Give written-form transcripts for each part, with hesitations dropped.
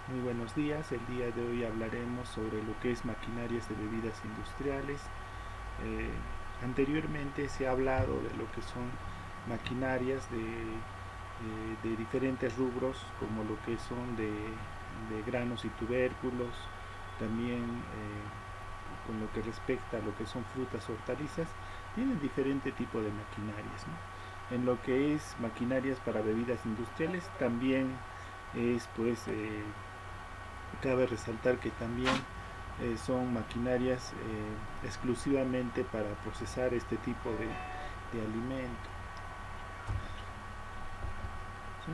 Muy buenos días, el día de hoy hablaremos sobre lo que es maquinarias de bebidas industriales. Eh, Anteriormente se ha hablado de lo que son maquinarias de diferentes rubros, como lo que son de granos y tubérculos, también con lo que respecta a lo que son frutas, hortalizas, tienen diferente tipo de maquinarias, ¿no? En lo que es maquinarias para bebidas industriales, también es cabe resaltar que también son maquinarias exclusivamente para procesar este tipo de alimento, ¿sí?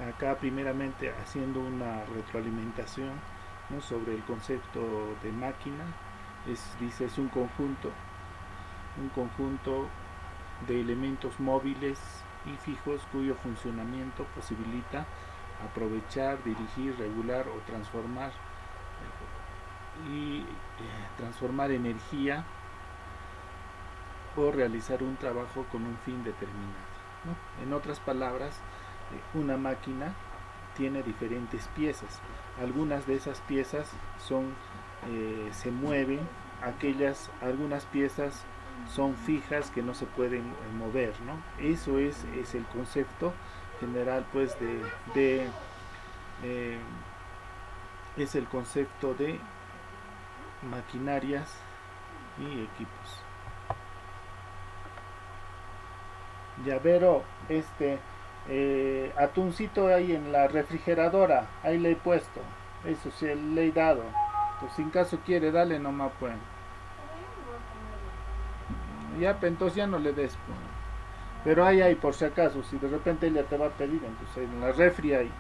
Acá primeramente haciendo una retroalimentación, ¿no?, sobre el concepto de máquina. Dice es un conjunto de elementos móviles y fijos cuyo funcionamiento posibilita aprovechar, dirigir, regular o transformar energía o realizar un trabajo con un fin determinado, ¿no? En otras palabras, una máquina tiene diferentes piezas. Algunas de esas piezas se mueven, algunas piezas son fijas que no se pueden mover, ¿no? Es el concepto general, pues, de eh, es el concepto de maquinarias y equipos. Llavero, atuncito ahí en la refrigeradora, ahí le he puesto, eso sí le he dado. Pues sin caso quiere, dale nomás pues. Ya, pues, entonces ya no le des pues. Pero ahí, por si acaso, si de repente ella te va a pedir, entonces en la refri hay.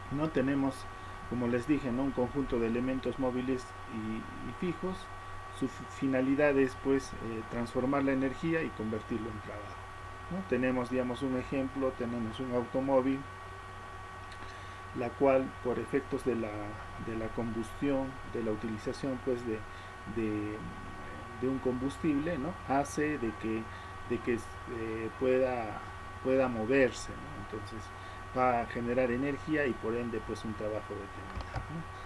No tenemos, como les dije, ¿no?, un conjunto de elementos móviles y fijos. Su finalidad es, pues, transformar la energía y convertirlo en trabajo, ¿no? Tenemos, digamos, un ejemplo, tenemos un automóvil, la cual por efectos de la combustión, de la utilización, pues, de, de un combustible, ¿no?, hace de que pueda moverse, ¿no? Entonces va a generar energía y por ende, pues, un trabajo determinado, ¿no?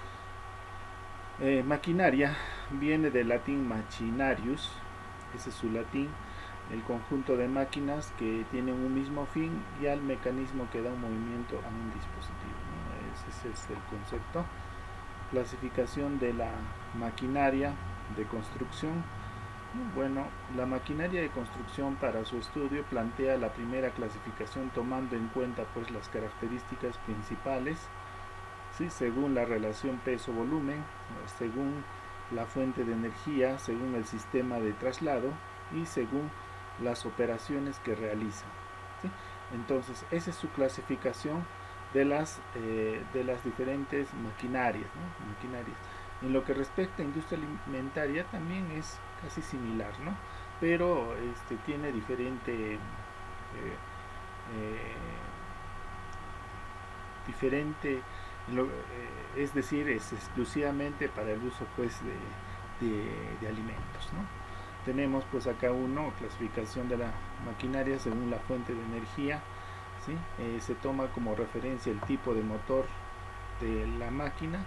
Maquinaria viene del latín machinarius, ese es su latín, el conjunto de máquinas que tienen un mismo fin y al mecanismo que da un movimiento a un dispositivo, ¿no? Ese es el concepto. Clasificación de la maquinaria de construcción. Bueno, la maquinaria de construcción, para su estudio, plantea la primera clasificación tomando en cuenta, pues, las características principales, ¿sí?, según la relación peso-volumen, según la fuente de energía, según el sistema de traslado y según las operaciones que realizan, ¿sí? Entonces, esa es su clasificación de las diferentes maquinarias, ¿no? Maquinarias. En lo que respecta a industria alimentaria también es casi similar, ¿no? Pero tiene diferente, es decir, es exclusivamente para el uso, pues, de alimentos, ¿no? Tenemos, pues, acá clasificación de la maquinaria según la fuente de energía, ¿sí? Se toma como referencia el tipo de motor de la máquina,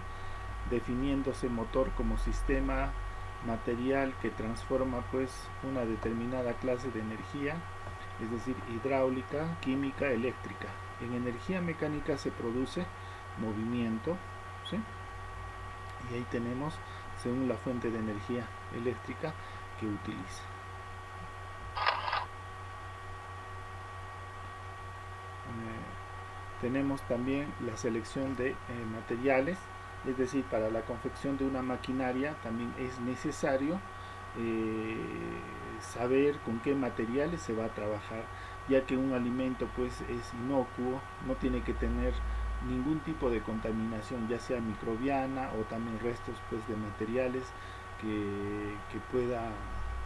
definiéndose motor como sistema material que transforma, pues, una determinada clase de energía, es decir, hidráulica, química, eléctrica. En energía mecánica se produce movimiento, ¿sí? Y ahí tenemos según la fuente de energía eléctrica que utiliza. Tenemos también la selección de materiales, es decir, para la confección de una maquinaria también es necesario eh, saber con qué materiales se va a trabajar, ya que un alimento, pues, es inocuo, no tiene que tener ningún tipo de contaminación, ya sea microbiana o también restos, pues, de materiales que pueda,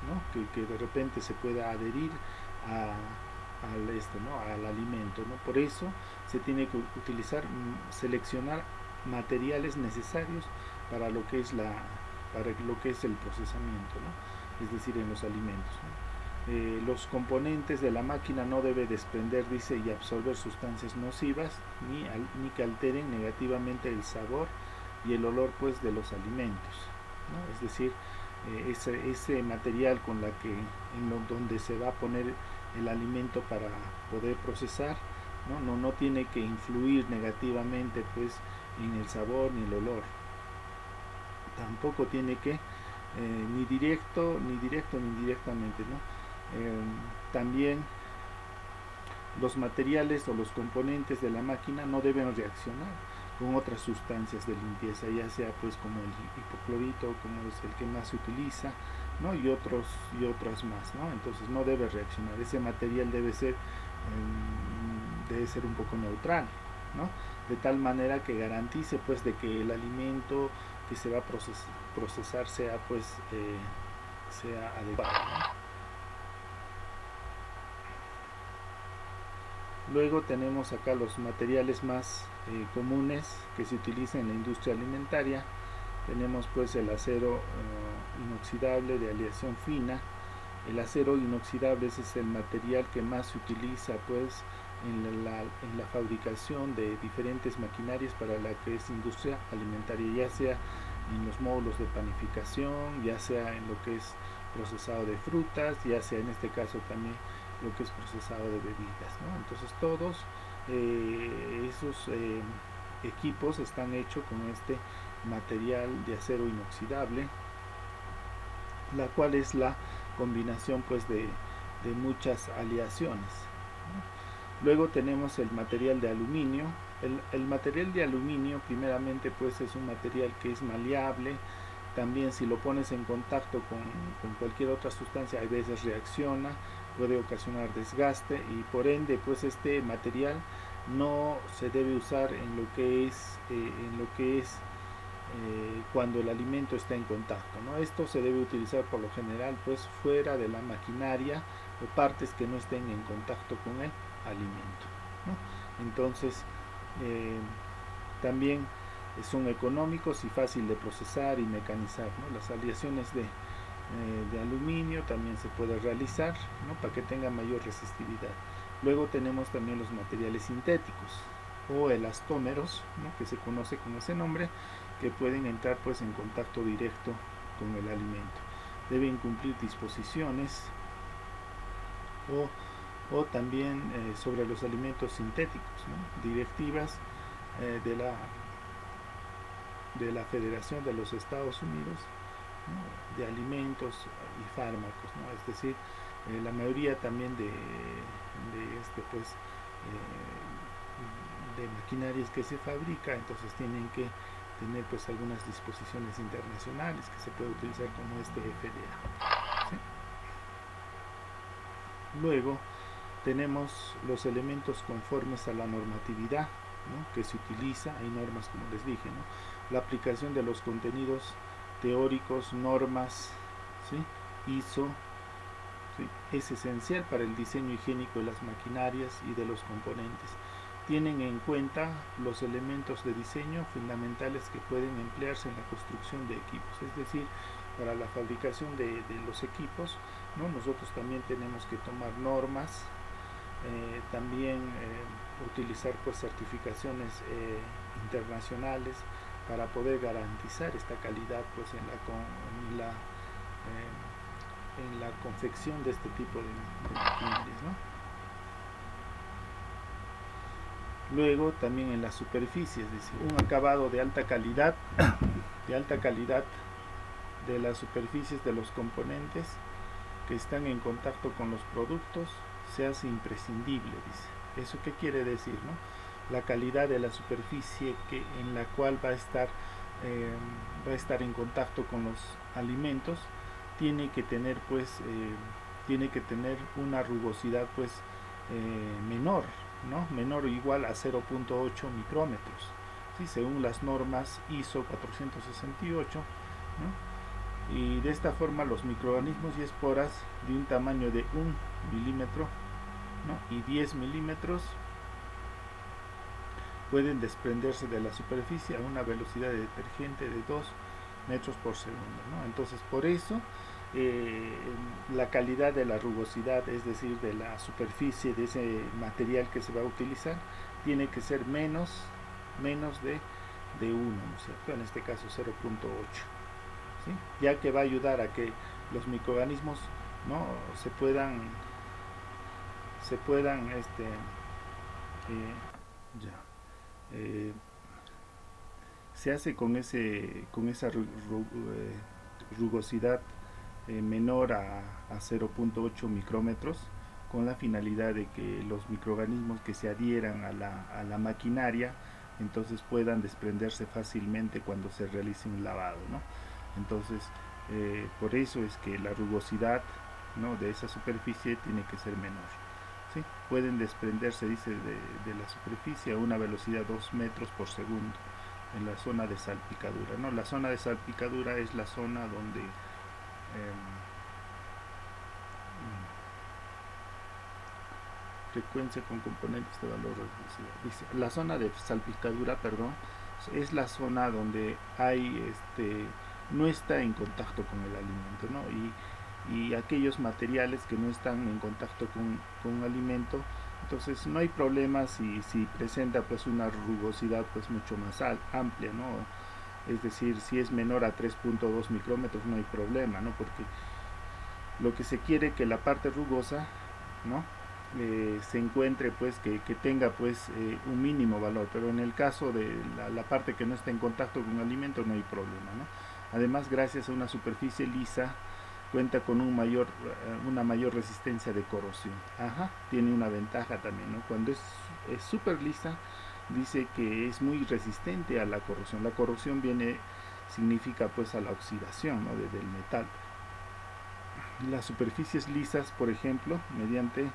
¿no?, que de repente se pueda adherir a, ¿no?, al alimento, ¿no? Por eso se tiene que seleccionar materiales necesarios para lo que es para lo que es el procesamiento, ¿no? Es decir, en los alimentos, ¿no? Los componentes de la máquina no debe desprender, dice, y absorber sustancias nocivas ni que alteren negativamente el sabor y el olor pues de los alimentos, ¿no? Es decir, ese material con la que donde se va a poner el alimento para poder procesar, no tiene que influir negativamente pues en el sabor ni el olor. Tampoco tiene que ni directo ni indirectamente, ¿no? También los materiales o los componentes de la máquina no deben reaccionar con otras sustancias de limpieza, ya sea pues como el hipoclorito, como es el que más se utiliza, ¿no? y otras más, ¿no? Entonces no debe reaccionar, ese material debe ser un poco neutral, ¿no? De tal manera que garantice pues de que el alimento que se va a procesar sea pues sea adecuado, ¿no? Luego tenemos acá los materiales más comunes que se utilizan en la industria alimentaria. Tenemos pues el acero inoxidable de aleación fina. El acero inoxidable es el material que más se utiliza pues en la fabricación de diferentes maquinarias para la que es industria alimentaria, ya sea en los módulos de panificación, ya sea en lo que es procesado de frutas, ya sea en este caso también lo que es procesado de bebidas, ¿no? Entonces todos esos equipos están hechos con este material de acero inoxidable, la cual es la combinación pues de muchas aleaciones, ¿no? Luego tenemos el material de aluminio. El material de aluminio primeramente pues es un material que es maleable. También si lo pones en contacto con cualquier otra sustancia a veces reacciona, puede ocasionar desgaste y por ende pues este material no se debe usar en lo que es cuando el alimento está en contacto, ¿no? Esto se debe utilizar por lo general pues fuera de la maquinaria o partes que no estén en contacto con el alimento, ¿no? Entonces también son económicos y fácil de procesar y mecanizar, ¿no? Las aleaciones de aluminio también se puede realizar, ¿no? Para que tenga mayor resistividad. Luego tenemos también los materiales sintéticos o elastómeros, ¿no? Que se conoce con ese nombre, que pueden entrar pues en contacto directo con el alimento. Deben cumplir disposiciones o también sobre los alimentos sintéticos, ¿no? Directivas de la Federación de los Estados Unidos, ¿no? De alimentos y fármacos, ¿no? Es decir, la mayoría también de maquinarias que se fabrica, entonces tienen que tener pues algunas disposiciones internacionales que se puede utilizar como este FDA, ¿sí? Luego tenemos los elementos conformes a la normatividad, ¿no? Que se utiliza, hay normas como les dije, ¿no? La aplicación de los contenidos teóricos, normas, ¿sí? ISO, ¿sí? Es esencial para el diseño higiénico de las maquinarias y de los componentes. Tienen en cuenta los elementos de diseño fundamentales que pueden emplearse en la construcción de equipos, es decir, para la fabricación de los equipos, ¿no? Nosotros también tenemos que tomar normas, también utilizar pues certificaciones internacionales para poder garantizar esta calidad pues en la confección de este tipo de maquinarias, ¿no? Luego también en las superficies, dice, un acabado de alta calidad de las superficies de los componentes que están en contacto con los productos se hace imprescindible, dice. ¿Eso qué quiere decir, no? La calidad de la superficie en la cual va a estar en contacto con los alimentos tiene que tener pues una rugosidad pues menor, ¿no? Menor o igual a 0.8 micrómetros, ¿sí? Según las normas ISO 468, ¿no? Y de esta forma los microorganismos y esporas de un tamaño de 1 milímetro, ¿no? y 10 milímetros pueden desprenderse de la superficie a una velocidad de detergente de 2 metros por segundo, ¿no? Entonces por eso la calidad de la rugosidad, es decir, de la superficie de ese material que se va a utilizar, tiene que ser menos de 1, ¿no es cierto? En este caso 0.8, ¿sí? Ya que va a ayudar a que los microorganismos, ¿no?, se puedan ya, eh, se hace con esa rugosidad menor a 0.8 micrómetros, con la finalidad de que los microorganismos que se adhieran a la maquinaria entonces puedan desprenderse fácilmente cuando se realice un lavado, ¿no? Entonces por eso es que la rugosidad, ¿no?, de esa superficie tiene que ser menor, ¿sí? Pueden desprenderse, dice, de la superficie a una velocidad de 2 metros por segundo en la zona de salpicadura, ¿no? La zona de salpicadura es la zona donde frecuencia con componentes de valor reducido. Dice, la zona de salpicadura, perdón, es la zona donde hay no está en contacto con el alimento, ¿no? Y aquellos materiales que no están en contacto con un alimento, entonces no hay problema si presenta pues una rugosidad pues mucho más amplia, ¿no? Es decir, si es menor a 3.2 micrómetros no hay problema, ¿no? Porque lo que se quiere que la parte rugosa, ¿no?, se encuentre pues que tenga pues un mínimo valor, pero en el caso de la parte que no está en contacto con el alimento no hay problema, ¿no? Además, gracias a una superficie lisa, cuenta con una mayor resistencia de corrosión. Tiene una ventaja también, ¿no? Cuando es súper lisa, dice que es muy resistente a la corrosión. La corrosión significa pues a la oxidación, ¿no?, del metal. Las superficies lisas, por ejemplo, mediante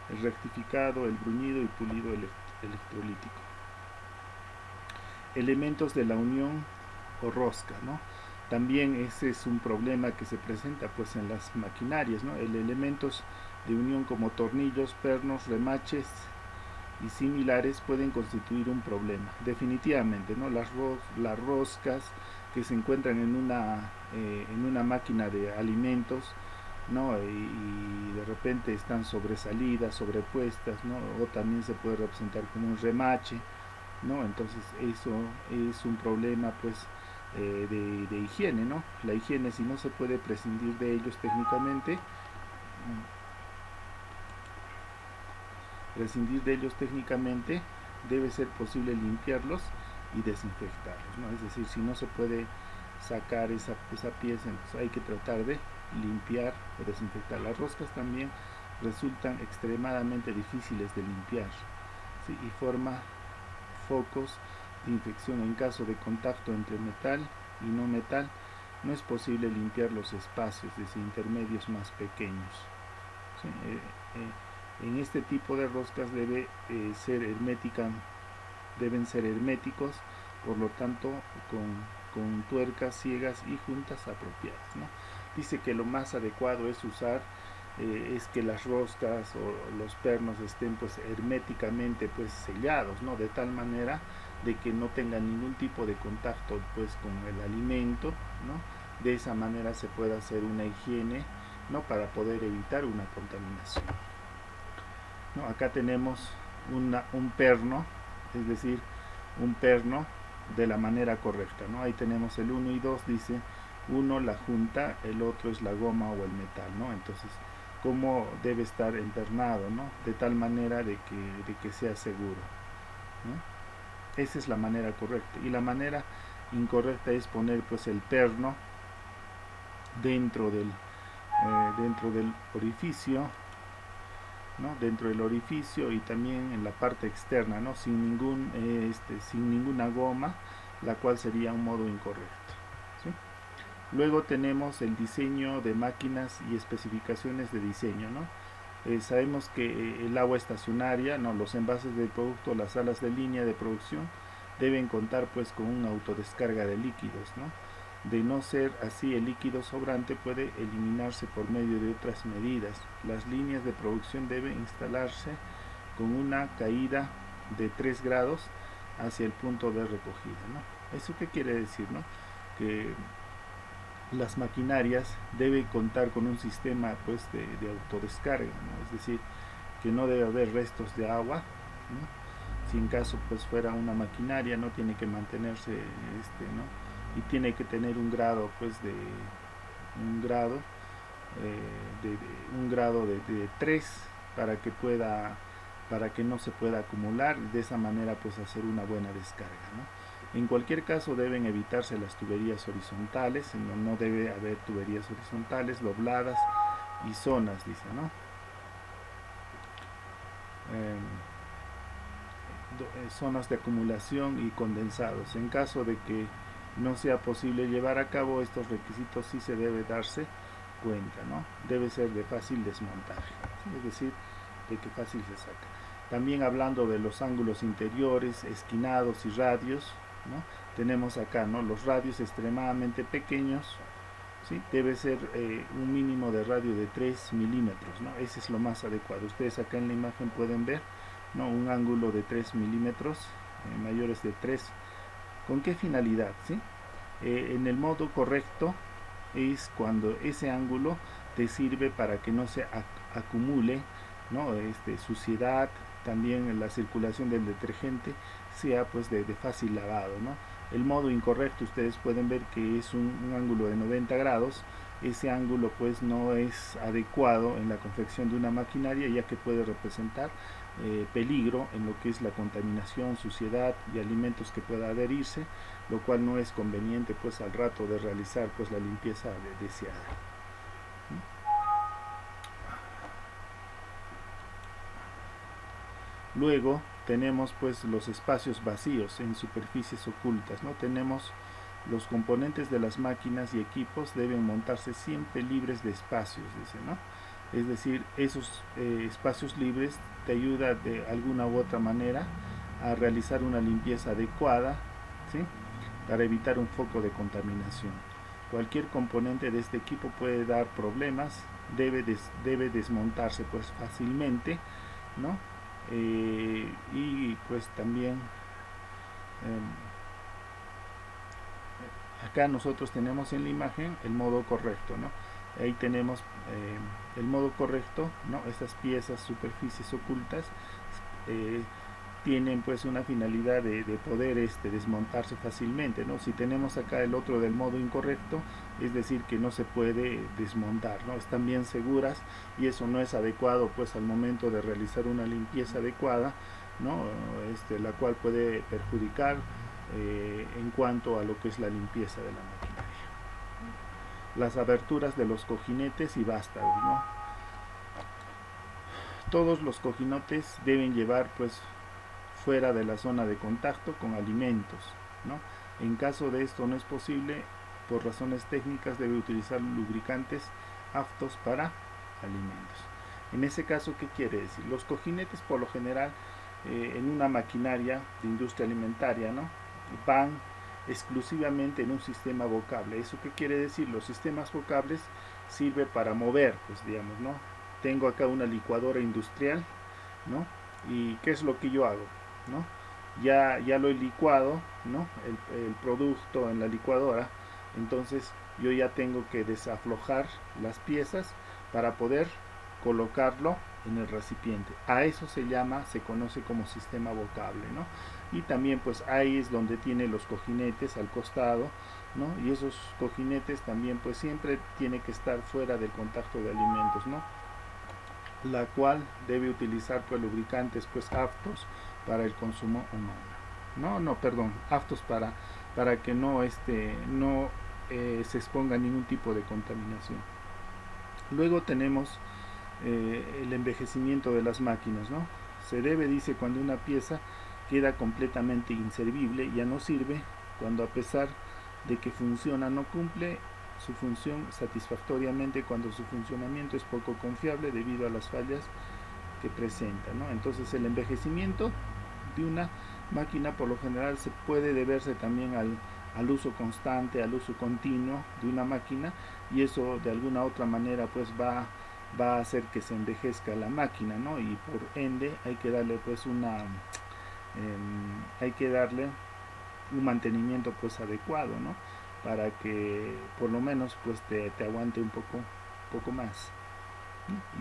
el rectificado, el bruñido y pulido electrolítico. Elementos de la unión o rosca, ¿no? También ese es un problema que se presenta pues en las maquinarias, ¿no? Elementos de unión como tornillos, pernos, remaches y similares pueden constituir un problema. Definitivamente, ¿no? Las roscas que se encuentran en una máquina de alimentos, ¿no?, y de repente están sobresalidas, sobrepuestas, ¿no?, o también se puede representar como un remache, ¿no? Entonces eso es un problema pues de higiene, ¿no? La higiene, si no se puede prescindir de ellos técnicamente, debe ser posible limpiarlos y desinfectarlos, ¿no? Es decir, si no se puede sacar esa pieza, entonces hay que tratar de limpiar o desinfectar. Las roscas también resultan extremadamente difíciles de limpiar, ¿sí?, y forma focos de infección en caso de contacto entre metal y no metal. No es posible limpiar los espacios desde intermedios más pequeños, ¿sí? En este tipo de roscas deben ser herméticos, por lo tanto con tuercas ciegas y juntas apropiadas, ¿no? Dice que lo más adecuado es es que las roscas o los pernos estén pues herméticamente pues sellados, ¿no?, de tal manera de que no tengan ningún tipo de contacto pues con el alimento, ¿no? De esa manera se puede hacer una higiene, ¿no?, para poder evitar una contaminación, ¿no? Acá tenemos un perno, es decir, un perno de la manera correcta, ¿no? Ahí tenemos el 1 y 2, dice 1 la junta, el otro es la goma o el metal, ¿no? Entonces, ¿cómo debe estar empernado, ¿no?, de tal manera de que sea seguro, ¿no? Esa es la manera correcta. Y la manera incorrecta es poner pues el perno dentro del orificio, ¿no?, dentro del orificio y también en la parte externa, ¿no?, sin ninguna goma, la cual sería un modo incorrecto, ¿sí? Luego tenemos el diseño de máquinas y especificaciones de diseño, ¿no? Sabemos que el agua estacionaria, ¿no?, los envases de producto, las salas de línea de producción deben contar pues con una autodescarga de líquidos, ¿no? De no ser así, el líquido sobrante puede eliminarse por medio de otras medidas. Las líneas de producción deben instalarse con una caída de 3 grados hacia el punto de recogida, ¿no? ¿Eso qué quiere decir, no? Que las maquinarias deben contar con un sistema pues de autodescarga, ¿no? Es decir, que no debe haber restos de agua, ¿no? Si en caso pues fuera una maquinaria, no tiene que mantenerse ¿no? Y tiene que tener un grado pues de un grado un grado de 3 para que pueda, para que no se pueda acumular, de esa manera pues hacer una buena descarga, ¿no? En cualquier caso deben evitarse las tuberías horizontales, no debe haber tuberías horizontales, dobladas y zonas, dice, ¿no? Zonas de acumulación y condensados. En caso de que no sea posible llevar a cabo estos requisitos, sí se debe darse cuenta, ¿no? Debe ser de fácil desmontaje, ¿sí? Es decir, de que fácil se saca. También hablando de los ángulos interiores, esquinados y radios, ¿no? Tenemos acá, ¿no? Los radios extremadamente pequeños, ¿sí? Debe ser un mínimo de radio de 3 milímetros, ¿no? Ese es lo más adecuado. Ustedes acá en la imagen pueden ver, ¿no? Un ángulo de 3 milímetros, mayores de 3. ¿Con qué finalidad? ¿Sí? En el modo correcto es cuando ese ángulo te sirve para que no se acumule, ¿no? Suciedad, también la circulación del detergente sea pues de fácil lavado, ¿no? El modo incorrecto, ustedes pueden ver que es un ángulo de 90 grados. Ese ángulo pues no es adecuado en la confección de una maquinaria, ya que puede representar peligro en lo que es la contaminación, suciedad y alimentos que pueda adherirse, lo cual no es conveniente pues al rato de realizar pues la limpieza deseada. Luego tenemos pues los espacios vacíos en superficies ocultas, ¿no? Tenemos los componentes de las máquinas y equipos deben montarse siempre libres de espacios, dice, ¿no? Es decir, esos espacios libres te ayuda de alguna u otra manera a realizar una limpieza adecuada, ¿sí? Para evitar un foco de contaminación. Cualquier componente de este equipo puede dar problemas, debe desmontarse pues fácilmente, ¿no? Y pues también acá nosotros tenemos en la imagen el modo correcto, ¿no? Ahí tenemos el modo correcto, ¿no? Estas piezas, superficies ocultas tienen pues una finalidad de poder desmontarse fácilmente, ¿no? Si tenemos acá el otro del modo incorrecto, es decir que no se puede desmontar, ¿no? Están bien seguras y eso no es adecuado pues al momento de realizar una limpieza adecuada, ¿no? La cual puede perjudicar en cuanto a lo que es la limpieza de la maquinaria. Las aberturas de los cojinetes y vástagos, ¿no? Todos los cojinotes deben llevar pues fuera de la zona de contacto con alimentos, ¿no? En caso de esto no es posible, por razones técnicas debe utilizar lubricantes aptos para alimentos. En ese caso, ¿qué quiere decir? Los cojinetes por lo general en una maquinaria de industria alimentaria, ¿no? Van exclusivamente en un sistema vocable. ¿Eso qué quiere decir? Los sistemas vocables sirven para mover, pues digamos, ¿no? Tengo acá una licuadora industrial, ¿no? ¿Y qué es lo que yo hago? ¿No? Ya lo he licuado, ¿no? El producto en la licuadora, entonces yo ya tengo que desaflojar las piezas para poder colocarlo en el recipiente. A eso se conoce como sistema vocable, ¿no? Y también pues ahí es donde tiene los cojinetes al costado, ¿no? Y esos cojinetes también pues siempre tiene que estar fuera del contacto de alimentos, ¿no? La cual debe utilizar pues lubricantes pues aptos para el consumo humano. Aptos para que no se exponga ningún tipo de contaminación. Luego tenemos el envejecimiento de las máquinas, ¿no? Se debe, dice, cuando una pieza queda completamente inservible, ya no sirve, cuando a pesar de que funciona no cumple su función satisfactoriamente, cuando su funcionamiento es poco confiable debido a las fallas que presenta, ¿no? Entonces el envejecimiento de una máquina por lo general se puede deberse también al uso constante, al uso continuo de una máquina, y eso de alguna otra manera pues va a hacer que se envejezca la máquina, ¿no? Y por ende hay que darle pues hay que darle un mantenimiento pues adecuado, ¿no? para que por lo menos pues te aguante un poco más.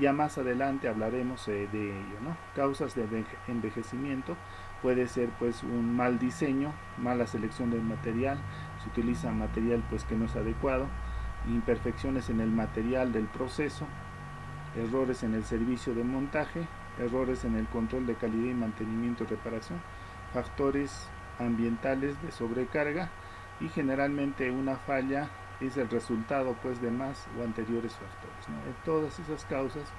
Ya más adelante hablaremos de ello, ¿no? Causas de envejecimiento: puede ser pues un mal diseño, mala selección del material, se utiliza material pues que no es adecuado, imperfecciones en el material del proceso, errores en el servicio de montaje, errores en el control de calidad y mantenimiento y reparación, factores ambientales de sobrecarga, y generalmente una falla es el resultado pues de más o anteriores factores, ¿no? Todas esas causas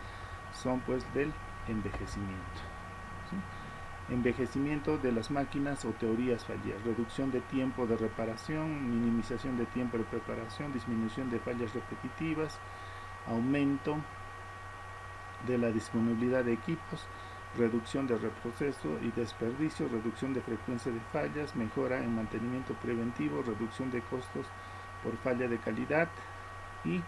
son pues del envejecimiento, ¿sí? Envejecimiento de las máquinas o teorías fallidas: reducción de tiempo de reparación, minimización de tiempo de preparación, disminución de fallas repetitivas, aumento de la disponibilidad de equipos, reducción de reproceso y desperdicio, reducción de frecuencia de fallas, mejora en mantenimiento preventivo, reducción de costos por falla de calidad y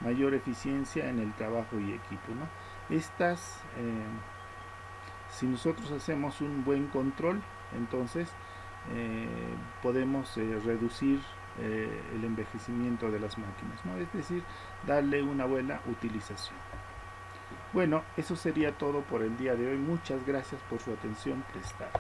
mayor eficiencia en el trabajo y equipo, ¿no? Estas, si nosotros hacemos un buen control, entonces podemos reducir el envejecimiento de las máquinas, ¿no? Es decir, darle una buena utilización. Bueno, eso sería todo por el día de hoy. Muchas gracias por su atención prestada.